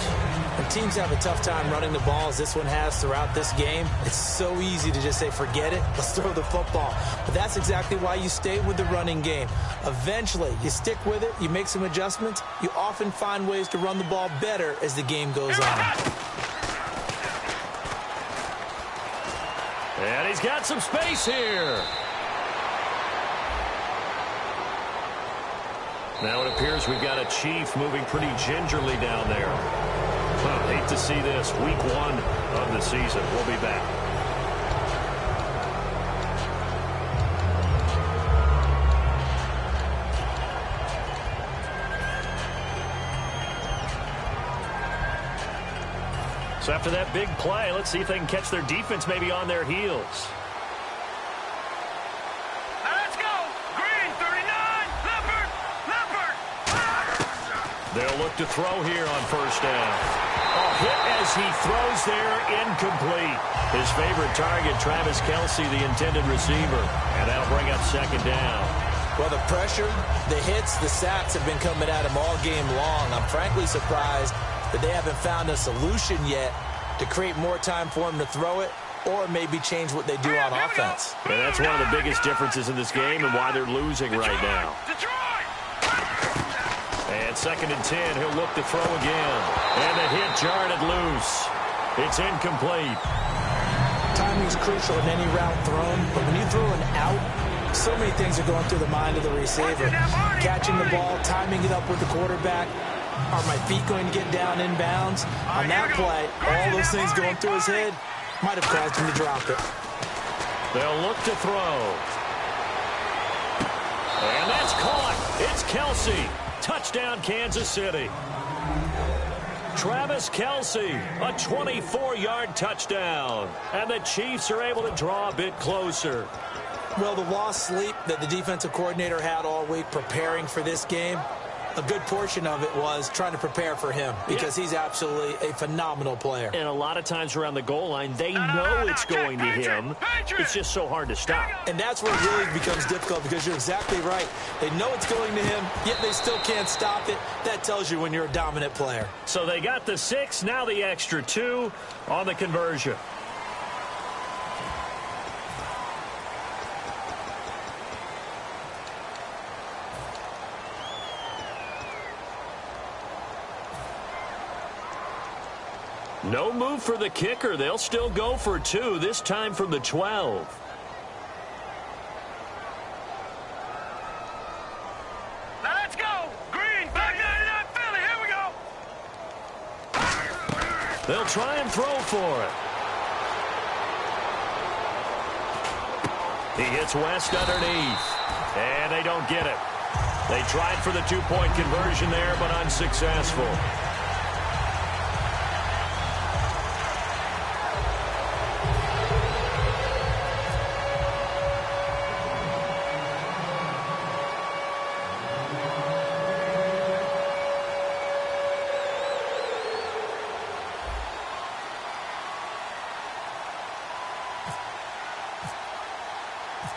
When teams have a tough time running the ball, as this one has throughout this game, it's so easy to just say, forget it, let's throw the football. But that's exactly why you stay with the running game. Eventually, you stick with it, you make some adjustments, you often find ways to run the ball better as the game goes on. And he's got some space here. Now it appears we've got a Chief moving pretty gingerly down there. Hate to see this. Week 1 of the season. We'll be back. So after that big play, let's see if they can catch their defense maybe on their heels. They'll look to throw here on first down. Oh, hit as he throws there, incomplete. His favorite target, Travis Kelce, the intended receiver. And that'll bring up second down. Well, the pressure, the hits, the sacks have been coming at him all game long. I'm frankly surprised that they haven't found a solution yet to create more time for him to throw it or maybe change what they do on offense. And that's one of the biggest differences in this game and why they're losing right now. And second and 10, he'll look to throw again. And the hit jarred it loose. It's incomplete. Timing's crucial in any route thrown, but when you throw an out, so many things are going through the mind of the receiver. Catching the ball, timing it up with the quarterback. Are my feet going to get down in bounds? On that play, all those things going through his head might have caused him to drop it. They'll look to throw. And that's caught. It's Kelce. Touchdown, Kansas City. Travis Kelce, a 24-yard touchdown. And the Chiefs are able to draw a bit closer. Well, the lost sleep that the defensive coordinator had all week preparing for this game, a good portion of it was trying to prepare for him because he's absolutely a phenomenal player. And a lot of times around the goal line, they know it's going to him. It's just so hard to stop. And that's where it really becomes difficult because you're exactly right. They know it's going to him, yet they still can't stop it. That tells you when you're a dominant player. So they got the 6, now the extra 2 on the conversion. No move for the kicker. They'll still go for 2, this time from the 12. Now let's go. Green, back 99 Philly. Here we go. They'll try and throw for it. He hits West underneath. And they don't get it. They tried for the 2-point conversion there, but unsuccessful.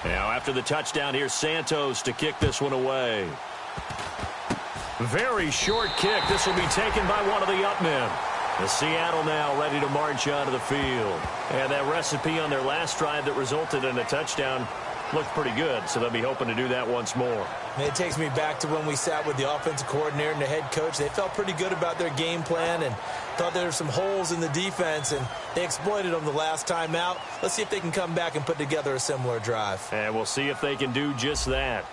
Now, after the touchdown, here's Santos to kick this one away. Very short kick. This will be taken by one of the up men. The Seattle now ready to march onto the field. And that recipe on their last drive that resulted in a touchdown looked pretty good, so they'll be hoping to do that once more. It takes me back to when we sat with the offensive coordinator and the head coach. They felt pretty good about their game plan and thought there were some holes in the defense, and they exploited them the last time out. Let's see if they can come back and put together a similar drive. And we'll see if they can do just that.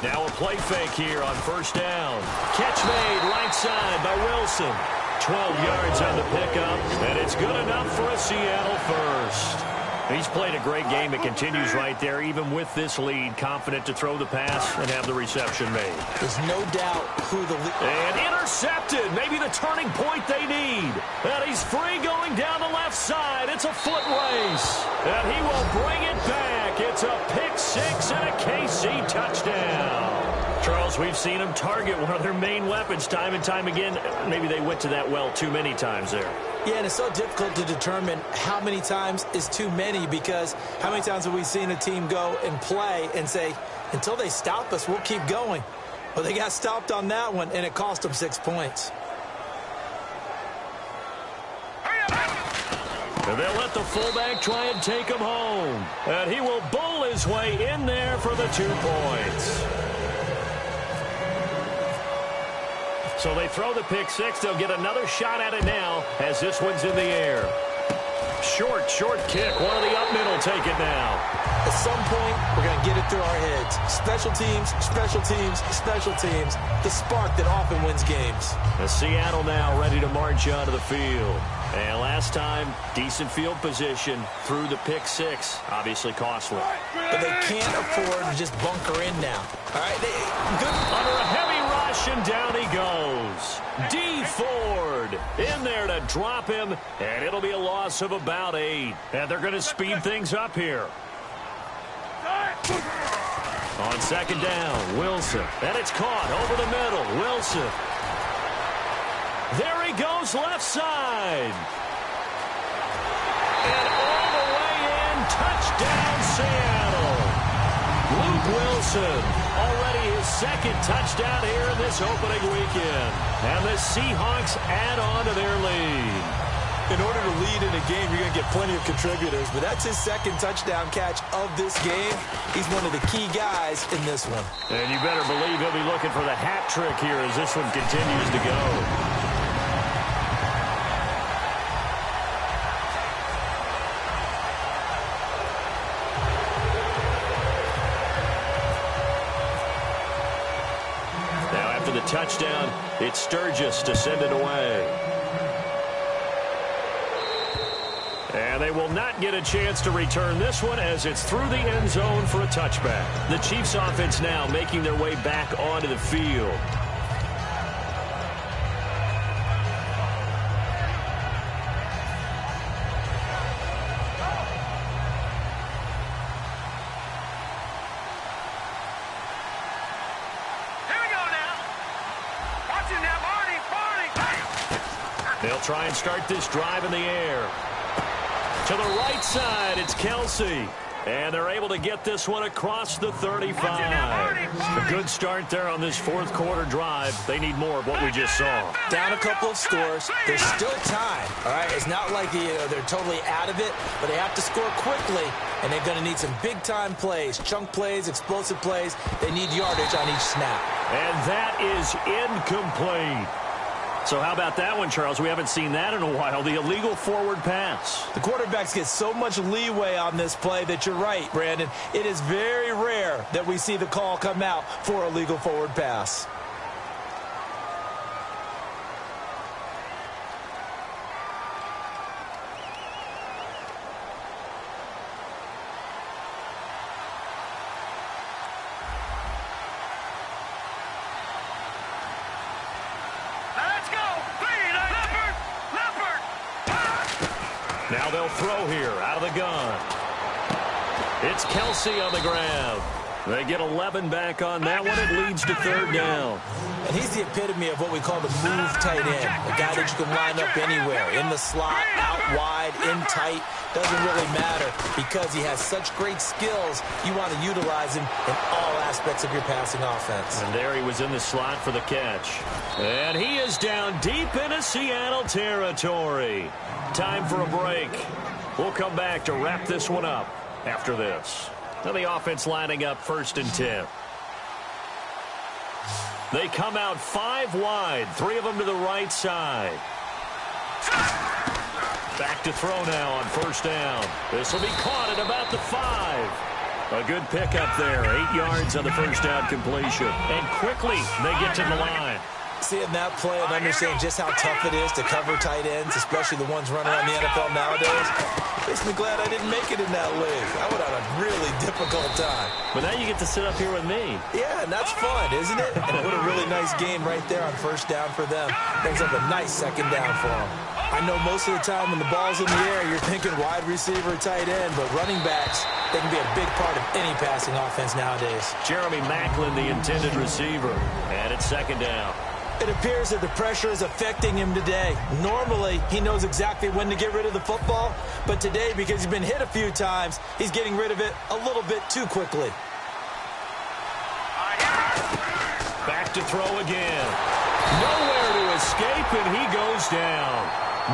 Now a play fake here on first down. Catch made right side by Wilson. 12 yards on the pickup, and it's good enough for a Seattle first. He's played a great game. It continues right there, even with this lead, confident to throw the pass and have the reception made. There's no doubt who the lead. And intercepted. Maybe the turning point they need. And he's free going down the left side. It's a foot race. And he will bring it back. It's a pick six and a KC touchdown. Charles, we've seen them target one of their main weapons time and time again. Maybe they went to that well too many times there. Yeah, and it's so difficult to determine how many times is too many, because how many times have we seen a team go and play and say, until they stop us, we'll keep going. Well, they got stopped on that one, and it cost them 6 points. And they'll let the fullback try and take him home. And he will bowl his way in there for the 2 points. So they throw the pick six. They'll get another shot at it now as this one's in the air. Short kick. One of the up middle take it now. At some point, we're going to get it through our heads. Special teams, special teams, special teams. The spark that often wins games. As Seattle now ready to march onto the field. And last time, decent field position through the pick six. Obviously costly. But they can't afford to just bunker in now. All right, good. Under a heavy rush, and down he goes. D. Ford in there to drop him, and it'll be a loss of about 8. And they're going to speed things up here. On second down, Wilson. And it's caught over the middle. Wilson. There he goes, left side. And all the way in, touchdown Seattle. Luke Wilson, already his second touchdown here in this opening weekend. And the Seahawks add on to their lead. In order to lead in a game, you're going to get plenty of contributors, but that's his second touchdown catch of this game. He's one of the key guys in this one. And you better believe he'll be looking for the hat trick here as this one continues to go. Now after the touchdown, it's Sturgis to send it away. And they will not get a chance to return this one as it's through the end zone for a touchback. The Chiefs offense now making their way back onto the field. Here we go now. Watch it now, Barney. They'll try and start this drive in the air. To the right side, it's Kelsey. And they're able to get this one across the 35. A good start there on this fourth quarter drive. They need more of what we just saw. Down a couple of scores. There's still time. All right, it's not like they're totally out of it, but they have to score quickly, and they're going to need some big-time plays, chunk plays, explosive plays. They need yardage on each snap. And that is incomplete. So how about that one, Charles? We haven't seen that in a while. The illegal forward pass. The quarterbacks get so much leeway on this play that you're right, Brandon. It is very rare that we see the call come out for a illegal forward pass. Now they'll throw here out of the gun. It's Kelsey on the grab. They get 11 back on that one. It leads to third down. And he's the epitome of what we call the move tight end. A guy that you can line up anywhere. In the slot, out wide, in tight. Doesn't really matter because he has such great skills. You want to utilize him in all aspects of your passing offense. And there he was in the slot for the catch. And he is down deep into Seattle territory. Time for a break. We'll come back to wrap this one up after this. Now the offense lining up 1st and 10. They come out 5 wide, 3 of them to the right side. Back to throw now on 1st down. This will be caught at about the 5. A good pickup there, 8 yards on the 1st down completion. And quickly they get to the line. seeing that play and understanding just how tough it is to cover tight ends, especially the ones running around the NFL nowadays, makes me glad I didn't make it in that league. I would have had a really difficult time. But now you get to sit up here with me. Yeah, and that's fun, isn't it? And what a really nice game right there on first down for them. Brings up a nice second down for them. I know most of the time when the ball's in the air, you're thinking wide receiver, tight end, but running backs, they can be a big part of any passing offense nowadays. Jeremy Maclin, the intended receiver, and it's second down. It appears that the pressure is affecting him today. Normally, he knows exactly when to get rid of the football, but today, because he's been hit a few times, he's getting rid of it a little bit too quickly. Back to throw again. Nowhere to escape, and he goes down.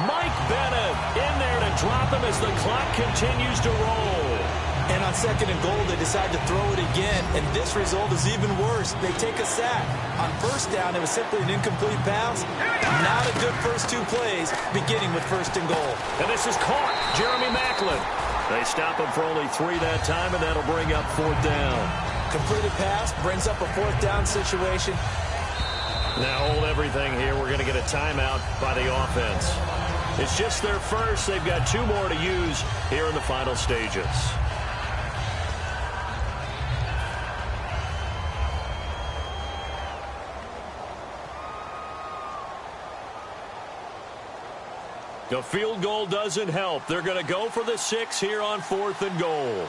Mike Bennett in there to drop him as the clock continues to roll. And on second and goal, they decide to throw it again, and this result is even worse. They take a sack. On first down, it was simply an incomplete pass. Not a good first two plays, beginning with first and goal. And this is caught. Jeremy Maclin. They stop him for only 3 that time, and that'll bring up fourth down. Completed pass brings up a fourth down situation. Now hold everything here. We're going to get a timeout by the offense. It's just their first. They've got 2 more to use here in the final stages. The field goal doesn't help. They're going to go for the 6 here on fourth and goal.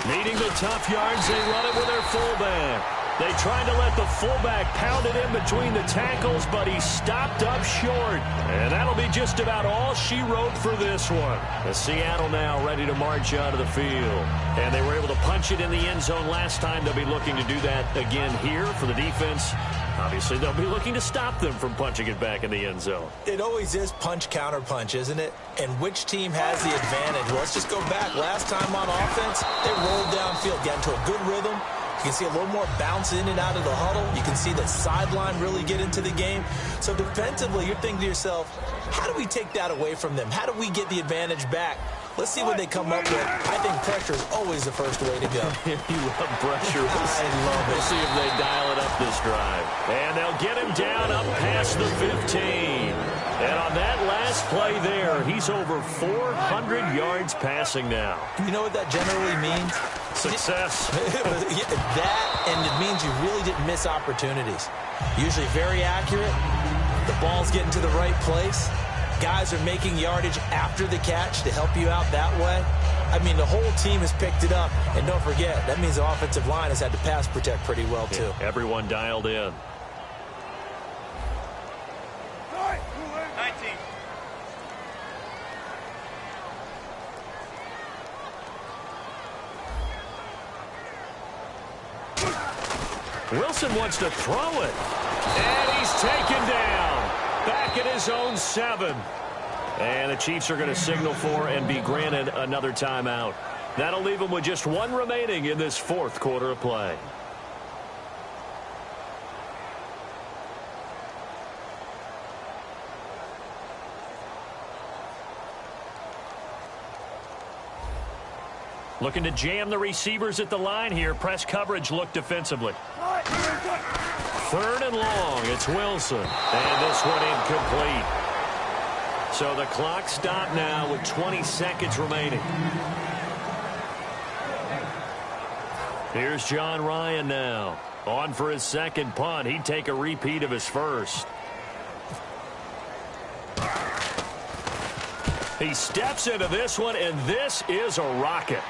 Needing the tough yards, they run it with their fullback. They tried to let the fullback pound it in between the tackles, but he stopped up short. And that'll be just about all she wrote for this one. The Seattle now ready to march out of the field. And they were able to punch it in the end zone last time. They'll be looking to do that again here for the defense. Obviously, they'll be looking to stop them from punching it back in the end zone. It always is punch, counter punch, isn't it? And which team has the advantage? Well, let's just go back. Last time on offense, they rolled downfield, got into a good rhythm. You can see a little more bounce in and out of the huddle. You can see the sideline really get into the game. So defensively, you're thinking to yourself, how do we take that away from them? How do we get the advantage back? Let's see what they come up with. I think pressure is always the first way to go. You love pressure. I love it. We'll see if they dial it up this drive. And they'll get him down up past the 15. And on that last play there, he's over 400 yards passing now. You know what that generally means? Success. That, and it means you really didn't miss opportunities. Usually very accurate. The ball's getting to the right place. Guys are making yardage after the catch to help you out that way. I mean, the whole team has picked it up. And don't forget, that means the offensive line has had to pass protect pretty well, too. Yeah, everyone dialed in. 19. Wilson wants to throw it. And he's taken down. Back at his own 7. And the Chiefs are going to signal for and be granted another timeout. That'll leave them with just 1 remaining in this fourth quarter of play. Looking to jam the receivers at the line here. Press coverage look defensively. 3rd and long. It's Wilson. And this one incomplete. So the clock stopped now with 20 seconds remaining. Here's John Ryan now. On for his second punt. He'd take a repeat of his first. He steps into this one, and this is a rocket.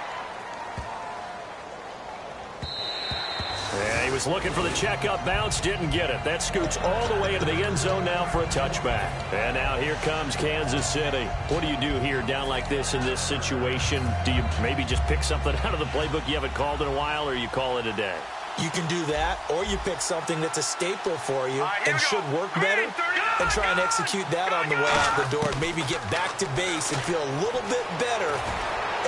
Yeah, he was looking for the checkup bounce, didn't get it. That scoots all the way into the end zone now for a touchback. And now here comes Kansas City. What do you do here down like this in this situation? Do you maybe just pick something out of the playbook you haven't called in a while, or you call it a day? You can do that, or you pick something that's a staple for you and should work better and try and execute that on the way out the door and maybe get back to base and feel a little bit better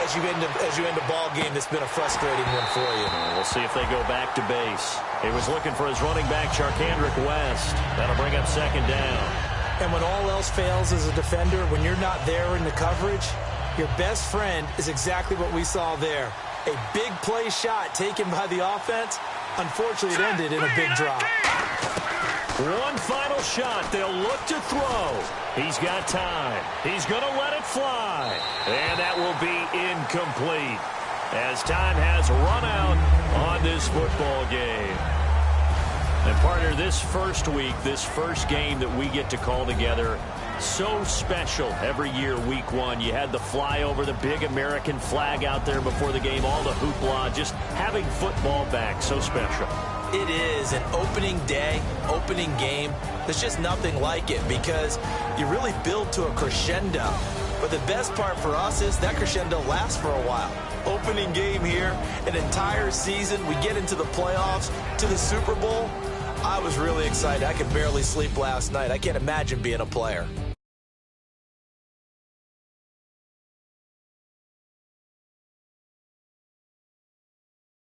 as you end a ball game that's been a frustrating one for you. We'll see if they go back to base. He was looking for his running back, Charkandrick West. That'll bring up second down. And when all else fails as a defender, when you're not there in the coverage, your best friend is exactly what we saw there. A big play shot taken by the offense, Unfortunately, it ended in a big drop. One final shot. They'll look to throw. He's got time. He's going to let it fly. And that will be incomplete as time has run out on this football game. And partner, this first week, this first game that we get to call together, so special every year, week one. You had the flyover, the big American flag out there before the game, all the hoopla, just having football back, so special. It is an opening day, opening game. There's just nothing like it because you really build to a crescendo. But the best part for us is that crescendo lasts for a while. Opening game here, an entire season. We get into the playoffs, to the Super Bowl. I was really excited. I could barely sleep last night. I can't imagine being a player.